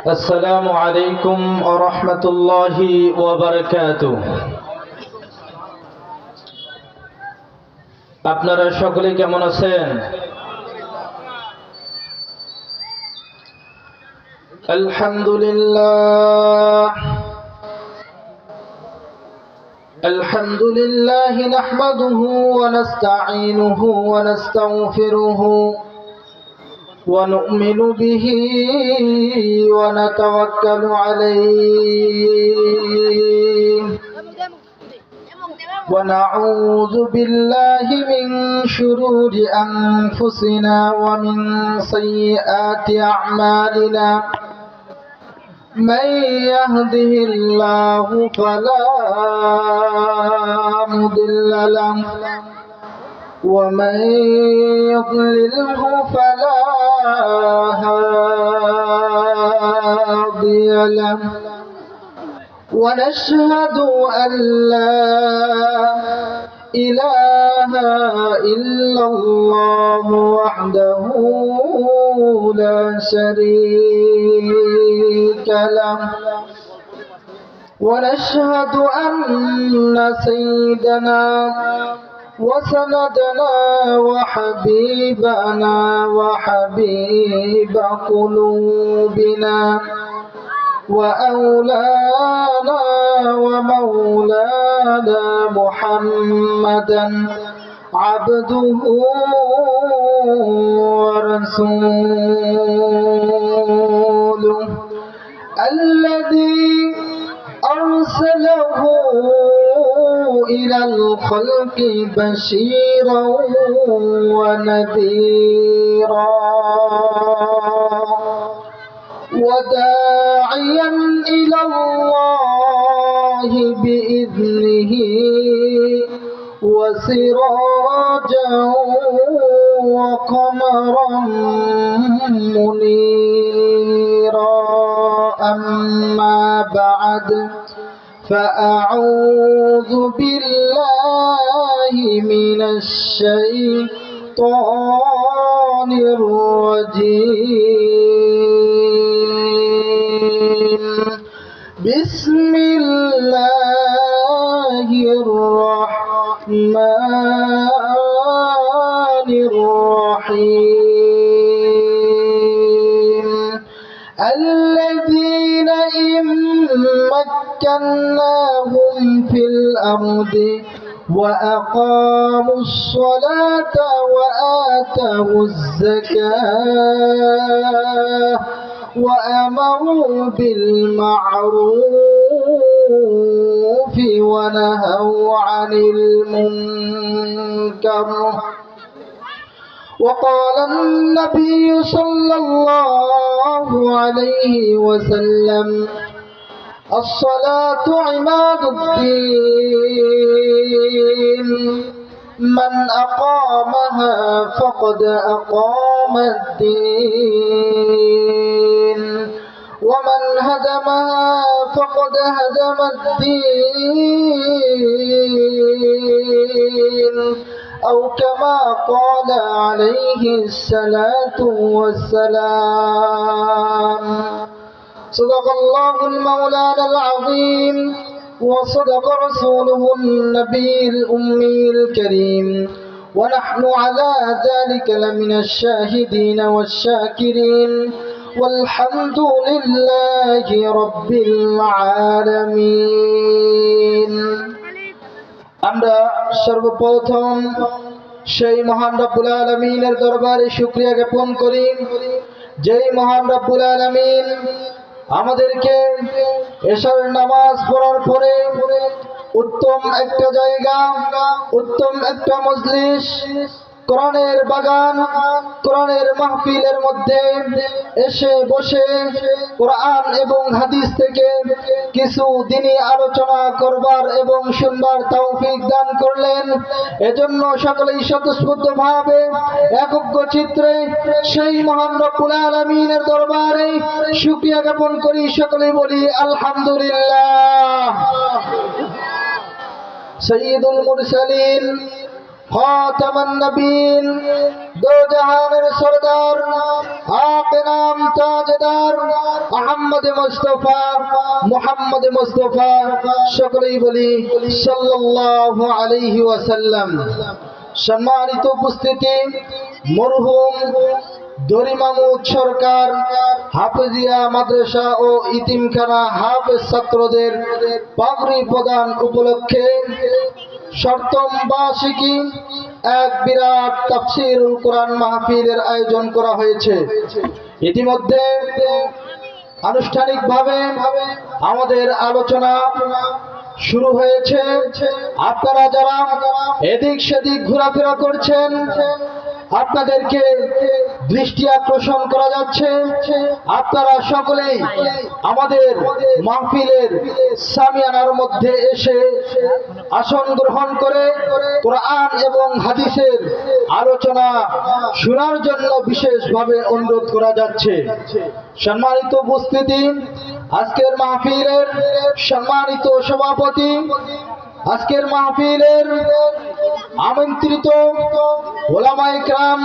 السلام عليكم ورحمة الله وبركاته। আপনারা সকলে কেমন আছেন? আলহামদুলিল্লাহ নাহমাদুহু ওয়া নাস্তাঈনুহু ওয়া নাস্তাগফিরুহু ونؤمن به ونتوكل عليه ونعوذ بالله من شرور أنفسنا ومن سيئات أعمالنا من يهده الله فلا مضل له ومن يضلله فلا هادي له ونشهد أن لا إله إلا الله وحده لا شريك له ونشهد أن سيدنا وسندنا وحبيبنا وحبيب قلوبنا وأولانا ومولانا محمدا عبده ورسوله الذي أرسله إلى الخلق بشيرا ونذيرا وداعيا إلى الله بإذنه وسراجا وقمرا منيرا أما بعد فأعوذ بالله من الشيطان الرجيم بسم الله الرحمن الرحيم الذين إن مكناهم في الأرض وأقاموا الصلاة وآتوا الزكاة وأمروا بالمعروف ونهوا عن المنكر وقال النبي صلى الله عليه وسلم الصلاة عماد الدين من أقامها فقد أقام الدين ومن هدمها فقد هدم الدين أو كما قال عليه الصلاة والسلام صدق الله المولانا العظيم وصدق رسوله النبي الأمي الكريم ونحن على ذلك لمن الشاهدين والشاكرين والحمد لله رب العالمين আমরা সর্বপ্রথম সেই মহান রব্বুল আলামিনের দরবারে শুকরিয়া জ্ঞাপন করি যেই মহান রব্বুল আলামিন আমাদেরকে এশার নামাজ পড়ার পরে উত্তম একটা জায়গা, উত্তম একটা মজলিস, কোরআনের বাগান, কোরআনের মাহফিলের মধ্যে এসে বসে কোরআন এবং হাদিস থেকে কিছু দিনী আলোচনা করবার এবং শুনবার তৌফিক দান করলেন। এজন্য সকলেই স্বতঃস্ফূর্তভাবে একজ্ঞ চিত্রে সেই মহান রব্বুল আলামিনের দরবারে শুকরিয়া জ্ঞাপন করি। সকলেই বলি আলহামদুলিল্লাহ। সৈয়দুল মুরসালিন খাতামান নবীন दो जहान सरदार आक नाम ताजदार मोहम्मद মুহাম্মদ মুস্তাফা সকলেই বলি সাল্লাল্লাহু আলাইহি ওয়াসাল্লাম। সম্মানিত উপস্থিতি, মরহুম দরি মাহমুদ সরকার হাফেজিয়া মাদ্রাসা ও ইতিমখানা হাফেজ ছাত্রদের পাগড়ি প্রদান উপলক্ষে সপ্তম বার্ষিকী এক বিরাট তাফসীরুল কোরআন মাহফিলের আয়োজন করা হয়েছে। ইতিমধ্যে আনুষ্ঠানিকভাবে আমাদের আলোচনা শুরু হয়েছে। আপনারা যারা এদিক সেদিক ঘোরাফেরা করছেন, আপনাদেরকে দৃষ্টি আকর্ষণ করা যাচ্ছে, আপনারা সকলেই আমাদের মাহফিলের সামিয়ানার মধ্যে এসে আসন গ্রহণ করে কোরআন এবং হাদিসের আলোচনা শোনার জন্য বিশেষভাবে অনুরোধ করা যাচ্ছে। সম্মানিত উপস্থিতি, আজকের মাহফিলের সম্মানিত সভাপতি, আজকের মাহফিলের আমন্ত্রিত ওলামায়ে কেরাম,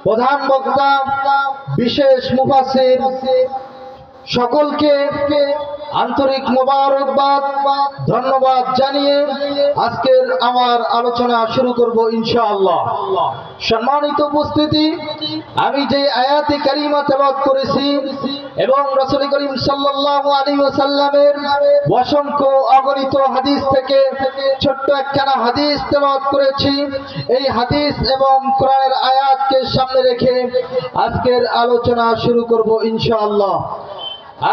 প্রধান বক্তা, বিশেষ মুফাসসির সকলকে আন্তরিক মোবারকবাদ, ধন্যবাদ জানিয়ে আজকের আমার আলোচনা শুরু করব ইনশাআল্লাহ। সম্মানিত উপস্থিতি, আমি যে আয়াতে কারিমা তেলাওয়াত করেছি এবং রাসূল করিম সাল্লাল্লাহু আলাইহি ওয়াসাল্লামের অসংখ্য অগণিত হাদিস থেকে ছোট্ট একখানা হাদিস তেলাওয়াত করেছি, এই হাদিস এবং কোরআনের আয়াতকে সামনে রেখে আজকের আলোচনা শুরু করব ইনশাআল্লাহ।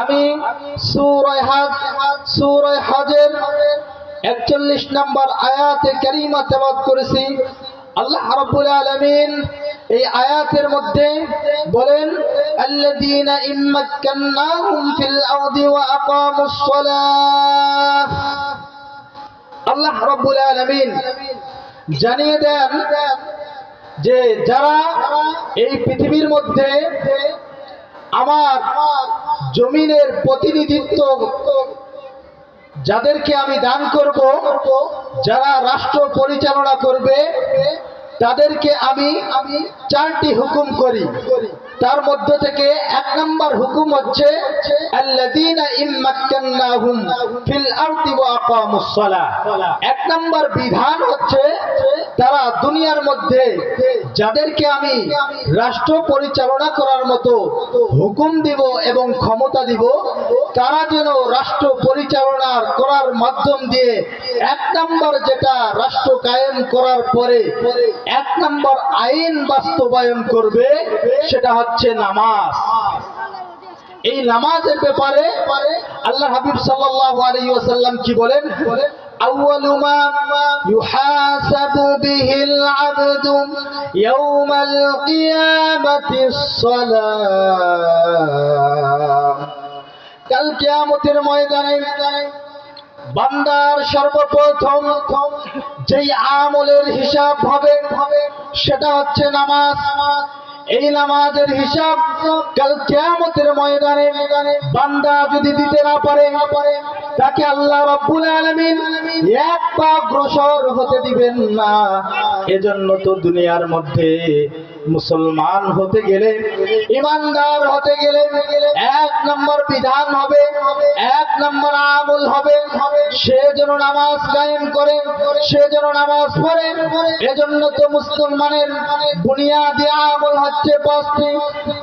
আমি সূরা হজের 41 নম্বর আয়াতে কারিমা তেলাওয়াত করেছি। আল্লাহ রাব্বুল আলামিন এই আয়াতের মধ্যে বলেন, আল্লাযীনা ইম্মাক্কান্নাহুম ফিল আরদি ওয়া আকামুস সালাহ। আল্লাহ রাব্বুল আলামিন জানিয়ে দেন যে যারা এই পৃথিবীর মধ্যে আমার জমিনের প্রতিনিধিত্ব, যাদেরকে আমি দান করব, যারা রাষ্ট্র পরিচালনা করবে, তাদেরকে আমি 4টি হুকুম করি। তার মধ্য থেকে 1 নম্বর হুকুম হচ্ছে আল্লাযীনা ইম্মাক্কান্নাহুম ফিল আরদি ওয়া আকামুস সালাহ। 1 নম্বর বিধান হচ্ছে তারা দুনিয়ার মধ্যে যাদেরকে আমি রাষ্ট্র পরিচালনা করার মতো হুকুম দিব এবং ক্ষমতা দিব, তারা যেন রাষ্ট্র পরিচালনা করার মাধ্যম দিয়ে 1 নম্বর যেটা রাষ্ট্র কায়েম করার পরে 1 নম্বর আইন বাস্তবায়ন করবে, সেটা হচ্ছে নামাজ। এই নামাজের ব্যাপারে আল্লাহ হাবিব সাল্লাল্লাহু আলাইহি ওয়াসাল্লাম কি বলেন? আউয়ালু মা ইউহাসাবু বিহিল আবদু ইয়াওমাল কিয়ামাতিস সালাহ। কাল কিয়ামতের ময়দানে বান্দার সর্বপ্রথম যেই আমলের হিসাব হবে সেটা হচ্ছে নামাজ। এই নামাজের হিসাব কাল কিয়ামতের ময়দানে বান্দা যদি দিতে না পারে, তাকে আল্লাহ রাব্বুল আলামিন এক পা অগ্রসর হতে দিবেন না। এজন্য তো দুনিয়ার মধ্যে মুসলমান হতে গেলে, ইমানদার হতে গেলে 1 নম্বর বিধান হবে, 1 নম্বর আমল হবে, সে যেন নামাজ কায়েম করে, সে যেন নামাজ পড়ে। এজন্য তো মুসলমানের বুনিয়াদি আমল হচ্ছে 5টি।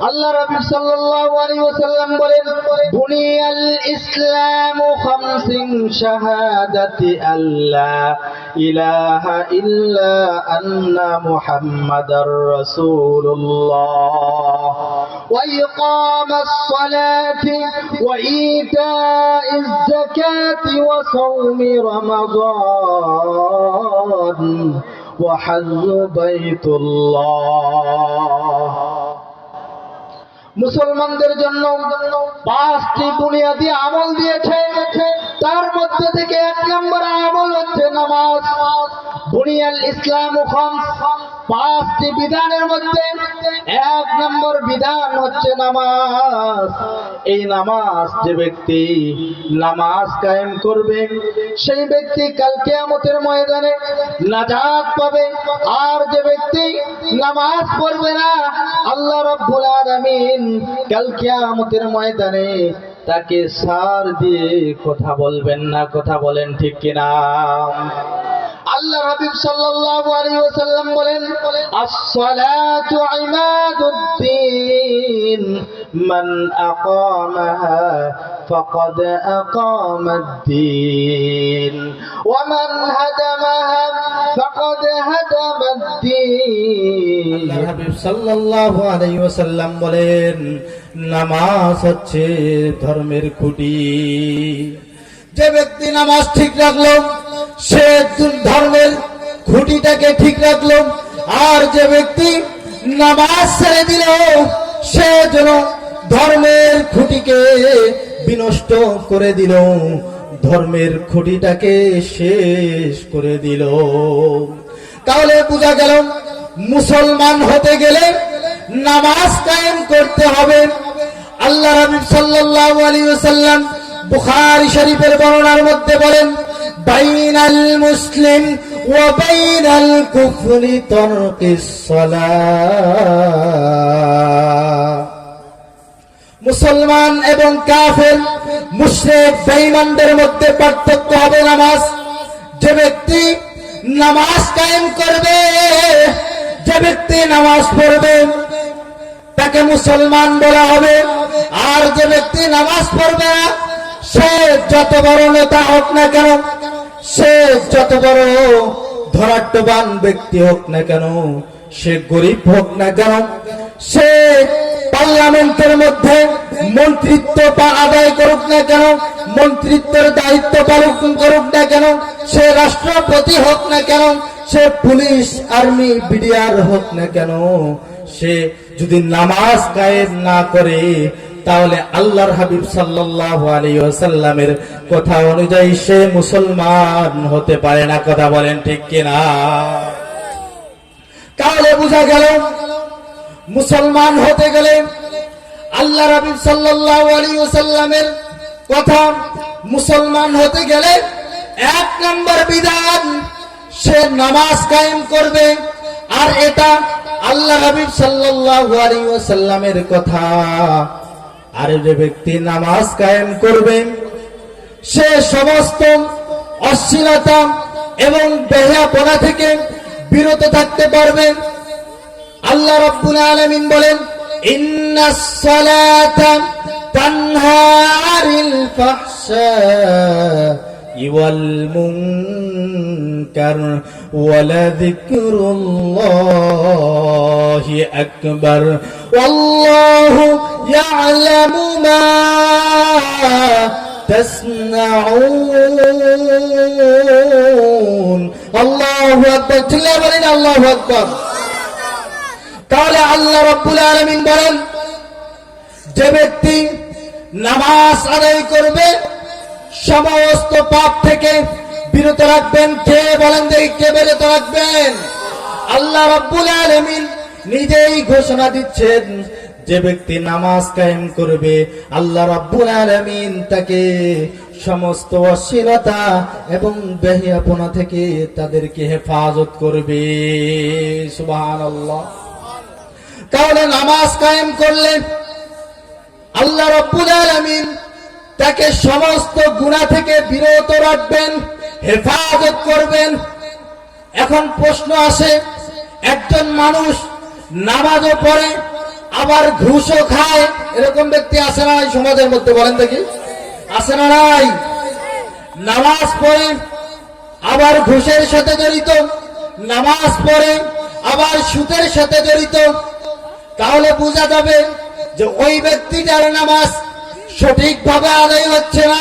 আল্লাহ রাব্বি সাল্লাল্লাহু আলাইহি ওয়াসাল্লাম বলেন, বুনিয়াল ইসলামু খামসিন শাহাদাতি আল্লা ইলাহা ইল্লা আন্না মুহাম্মাদার রাসূলুল্লাহ ওয়া ইকামাস সালাতি ওয়া ইতাইজ যাকাতি ওয়া সাওমি রমাদান ওয়া হজ্জু বাইতুল্লাহ। মুসলমানদের জন্য 5টি বুনিয়াদি আমল দিয়েছে, তার মধ্যে থেকে 1 নম্বর আমল হচ্ছে নামাজ। বুনিয়াল ইসলামু খামস, 5টি বিধানের মধ্যে 1 নম্বর বিধান হচ্ছে নামাজ। এই নামাজ যে ব্যক্তি নামাজ কায়েম করবে, সেই ব্যক্তি কাল কিয়ামতের ময়দানে নাজাত পাবে। আর যে ব্যক্তি নামাজ পড়বে না, আল্লাহ রাব্বুল আলামিন কাল কিয়ামতের ময়দানে তাকে সার দিয়ে কথা বলবেন না, কথা বলেন ঠিক কিনা? আল্লাহ হাবিব সাল্লাল্লাহু আলাইহি ওয়াসাল্লাম বলেন, আস-সালাতু ইমাদুদ্দিন মান আকামাহা ফাকাদ আকামাদ-দ্বীন ওয়া মান হাদামাহা ফাকাদ হাদামাদ-দ্বীন। আল্লাহ হাবিব সাল্লাল্লাহু আলাইহি ওয়াসাল্লাম বলেন, নামাজ হচ্ছে ধর্মের খুঁটি। যে ব্যক্তি নামাজ ঠিক রাখলো সে ধর্মের খুঁটিটাকে ঠিক রাখলো, আর যে ব্যক্তি নামাজ ছেড়ে দিল সে যেন ধর্মের খুঁটিকে বিনষ্ট করে দিল, ধর্মের খুঁটিটাকে শেষ করে দিল। তাহলে বোঝা গেল মুসলমান হতে গেলে নামাজ কায়েম করতে হবে। আল্লাহ হাবিব সাল্লাল্লাহু আলাইহি ওয়াসাল্লাম বুখারী শরীফের বর্ণনার মধ্যে বলেন, বাইনাল মুসলিম ওয়া বাইনাল কুফরি তারকিস সালাহ। মুসলমান এবং কাফের, মুশরিক, বেঈমানদের মধ্যে পার্থক্য হবে নামাজ। যে ব্যক্তি নামাজ কায়েম করবে, যে ব্যক্তি নামাজ পড়বে তাকে মুসলমান বলা হবে। আর যে ব্যক্তি নামাজ পড়বে না, সে যত বড় নেতা হোক না কেন, সে যত বড় ধরাঢ্যবান ব্যক্তি হোক না কেন, সে গরিব হোক না কেন, সে পার্লামেন্টের মধ্যে মন্ত্রিত্ব আদায় করুক না কেন, মন্ত্রিত্বের দায়িত্ব পালন করুক না কেন, সে রাষ্ট্রপতি হোক না কেন, সে পুলিশ, আর্মি, বিডিআর হোক না কেন, সে যদি নামাজ কায়েম না করে তাহলে আল্লাহর হাবিব সাল্লাল্লাহু আলাইহি ওয়াসাল্লামের কথা অনুযায়ী সে মুসলমান হতে পারে না। কথা বলেন ঠিক কিনা? তাহলে বোঝা গেল মুসলমান হতে গেলে আল্লাহর হাবিব সাল্লাল্লাহু আলাইহি ওয়াসাল্লামের কথা, মুসলমান হতে গেলে এক নম্বর বিধান সে নামাজ কায়েম করবে। আর এটা আল্লাহ হাবিব সাল্লাল্লাহু আলাইহি ওয়াসাল্লামের কথা। আর যে ব্যক্তি নামাজ কায়েম করবে সে সমস্ত অশ্লীলতা এবং বেহায়াপনা থেকে বিরত থাকতে পারবে। আল্লাহ রাব্বুল আলামিন বলেন, ইন্নাস সালাতা তানহা আনিল ফাহশাই ওয়াল মুনকার ওয়ালাযিকরুল্লাহি আকবার ওয়াল্লাহু ইয়ালামু মা তাসনাউন। আল্লাহু আকবার। চিল্লায়ে বলেন আল্লাহু আকবার। তাহলে আল্লাহ রাব্বুল আলামিন বলেন, যে ব্যক্তি নামাজ আদায় করবে সমস্ত পাপ থেকে বিরত রাখবেন। কে বলেন দেখি, কে বিরত রাখবেন? আল্লাহ রাব্বুল আলামিন নিজেই ঘোষণা দিচ্ছেন, যে ব্যক্তি নামাজ কায়েম করবে আল্লাহ রাব্বুল আলামিন তাকে সমস্ত অশ্লীলতা এবং বেহায়াপনা থেকে তাদেরকে হেফাজত করবে। সুবহানাল্লাহ। তাহলে নামাজ কায়েম করলে আল্লাহ রাব্বুল আলামিন তাকে সমস্ত গুনাহ থেকে বিরত রাখবেন, হেফাজত করবেন। এখন প্রশ্ন আসে, একজন মানুষ নামাজও পড়ে আবার ঘুষও খায়, এরকম ব্যক্তি আছে না এই সমাজের মধ্যে? বলেন দেখি, আছে না নাই? নামাজ পড়ে আবার ঘুষের সাথে জড়িত, নামাজ পড়ে আবার সুদের সাথে জড়িত। তাহলে বোঝা যাবে যে ওই ব্যক্তিটার নামাজ সঠিকভাবে আদায় হচ্ছে না।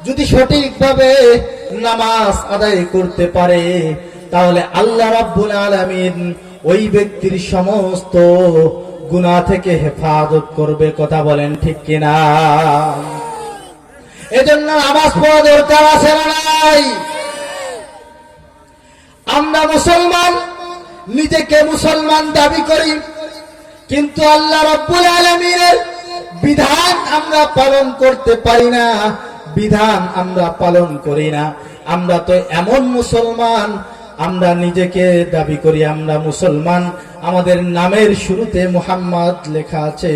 যদি সঠিকভাবে নামাজ আদায় করতে পারে তাহলে আল্লাহ রাব্বুল আলামিন ওই ব্যক্তির সমস্ত গুনাহ থেকে হেফাজত করবে। কথা বলেন ঠিক কিনা? এজন্য নামাজ পড়া দরকার আছে না নাই? আমরা মুসলমান, নিজেকে মুসলমান দাবি করি, কিন্তু আল্লাহ রাব্বুল আলামিনের বিধান আমরা পালন করতে পারি না, বিধান আমরা পালন করি না। আমরা তো এমন মুসলমান আমরা নিজেকে দাবি করি আমরা মুসলমান, আমাদের নামের শুরুতে মুহাম্মদ লেখা আছে,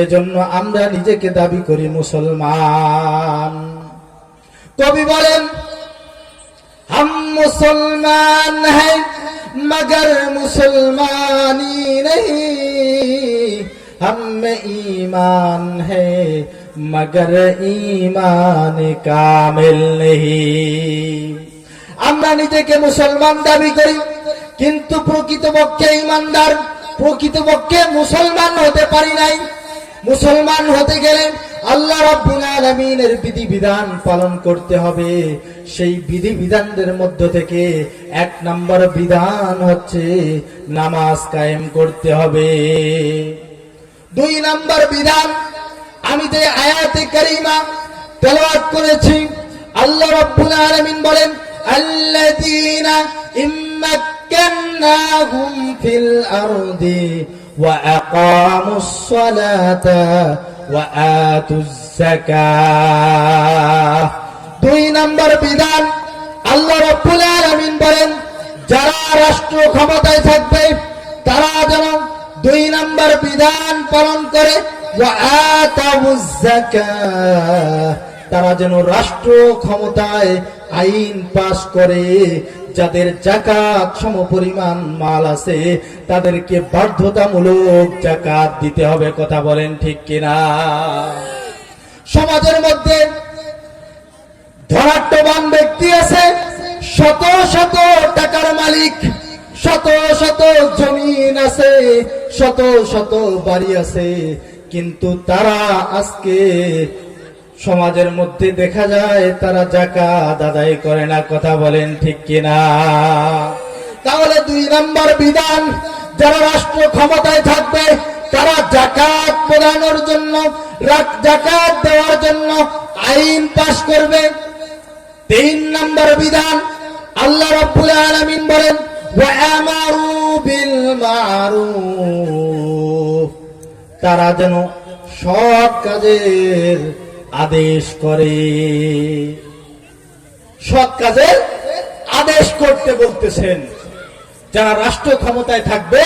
এজন্য আমরা নিজেকে দাবি করি মুসলমান। কবি বলেন, हम मुसलमान हैं मगर मुसलमानी नहीं, हम में ईमान है मगर ईमान कामिल नहीं। আমরা নিজেকে মুসলমান দাবি করি, কিন্তু প্রকৃতপক্ষে ঈমানদার, প্রকৃতপক্ষে মুসলমান হতে পারি নাই। মুসলমান হতে গেলে আল্লাহ রাব্বুল আলামিনের বিধিবিধান পালন করতে হবে। সেই বিধিবিধানদের মধ্য থেকে 1 নম্বর বিধান হচ্ছে নামাজ কায়েম করতে হবে। 2 নম্বর বিধান, আমি যে আয়াতে কারিমা তেলাওয়াত করেছি, আল্লাহ রাব্বুল আলামিন বলেন, আল্লাযীনা ইম্মাক্কান্নাহুম ফিল আরদি ওয়া আকামুস সালাতা ওয়া আতুজ যাকাহ। 2 নম্বর বিধান, আল্লাহ রাব্বুল আলামিন বলেন, যারা রাষ্ট্র ক্ষমতায় থাকবে তারা যেন 2 নম্বর বিধান পালন করে, ওয়া আতুজ যাকাহ, তারা যেন রাষ্ট্র ক্ষমতায় আইন পাস করে, যাদের যাকাত সমপরিমাণ মাল আছে তাদেরকে বাধ্যতামূলক যাকাত দিতে হবে। কথা বলেন ঠিক কিনা? সমাজের মধ্যে ধনাঢ্যবান ব্যক্তি আছে, শত শত টাকার মালিক, শত শত জমিন আছে, শত শত বাড়ি আছে, কিন্তু তারা আজকে সমাজের মধ্যে দেখা যায় তারা যাকাত আদায় করে না। কথা বলেন ঠিক কিনা? তাহলে 2 নম্বর বিধান, যারা রাষ্ট্র ক্ষমতায় থাকবে তারা যাকাত প্রদানের জন্য, যাকাত দেওয়ার জন্য আইন পাস করবে। 3 নম্বর বিধান, আল্লাহ রাব্বুল আলামিন বলেন, ওয়া আমারু বিল মারুফ, তারা যেন সৎ কাজের আদেশ করে। সৎ কাজের আদেশ করতে বলতেছেন, যারা রাষ্ট্র ক্ষমতায় থাকবে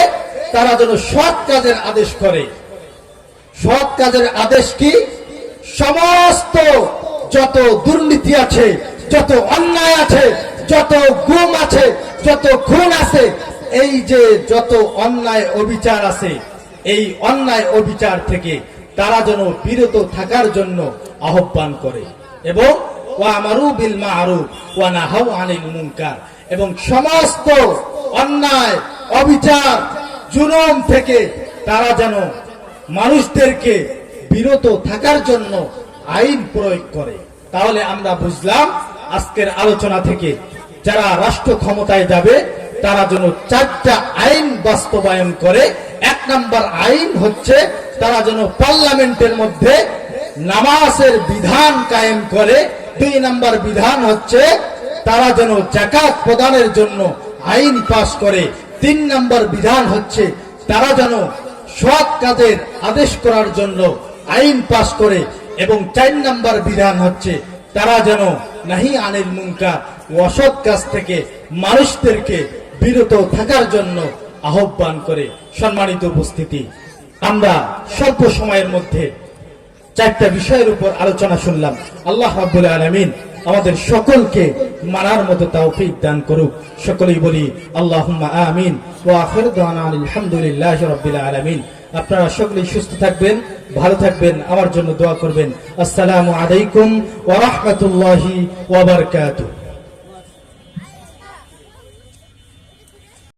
তারা যেন সৎ কাজের আদেশ করে। সৎ কাজের আদেশ কি? সমস্ত যত দুর্নীতি আছে, যত অন্যায় আছে, যত গুম আছে, যত খুন আছে, এই যে যত অন্যায় অবিচার আছে, এই অন্যায় অবিচার থেকে তারা যেন বিরত থাকার জন্য আহ্বান করে, এবং ওয়া আমারু বিল মারুফ ওয়া নাহাউ আনিল মুনকার, এবং সমস্ত অন্যায় অবিচার জুলুম থেকে তারা যেন মানুষদেরকে বিরত থাকার জন্য আইন প্রয়োগ করে। তাহলে আমরা বুঝলাম আজকের আলোচনা থেকে, যারা রাষ্ট্র ক্ষমতায় যাবে তারা যেন 4টা আইন বাস্তবায়ন করে। 1 নম্বর আইন হচ্ছে তারা যেন পার্লামেন্টের মধ্যে নামাজের বিধান কায়েম করে। 2 নম্বর বিধান হচ্ছে তারা যেন যাকাত প্রদানের জন্য আইন পাস করে। 3 নম্বর বিধান হচ্ছে তারা যেন সৎ কাজের আদেশ করার জন্য আইন পাস করে, এবং 4 নম্বর বিধান হচ্ছে তারা যেন নাহি আনিল মুনকার, অসৎ কাজ থেকে মানুষদেরকে বিরত থাকার জন্য আহ্বান করে। সম্মানিত উপস্থিতি, আমরা স্বল্প সময়ের মধ্যে 4টা বিষয়ের উপর আলোচনা শুনলাম। আল্লাহ রাব্বুল আলামিন আমাদের সকলকে মানার মতো তৌফিক দান করুক। সকলেই বলি আল্লাহুম্মা আমিন ওয়া আখিরু দাওয়ানা আলহামদুলিল্লাহি রাব্বিল আলামিন। আপনারা সকলেই সুস্থ থাকবেন, ভালো থাকবেন, আমার জন্য দোয়া করবেন। আসসালামু আলাইকুম ওয়া রাহমাতুল্লাহি ওয়া বারাকাতুহু।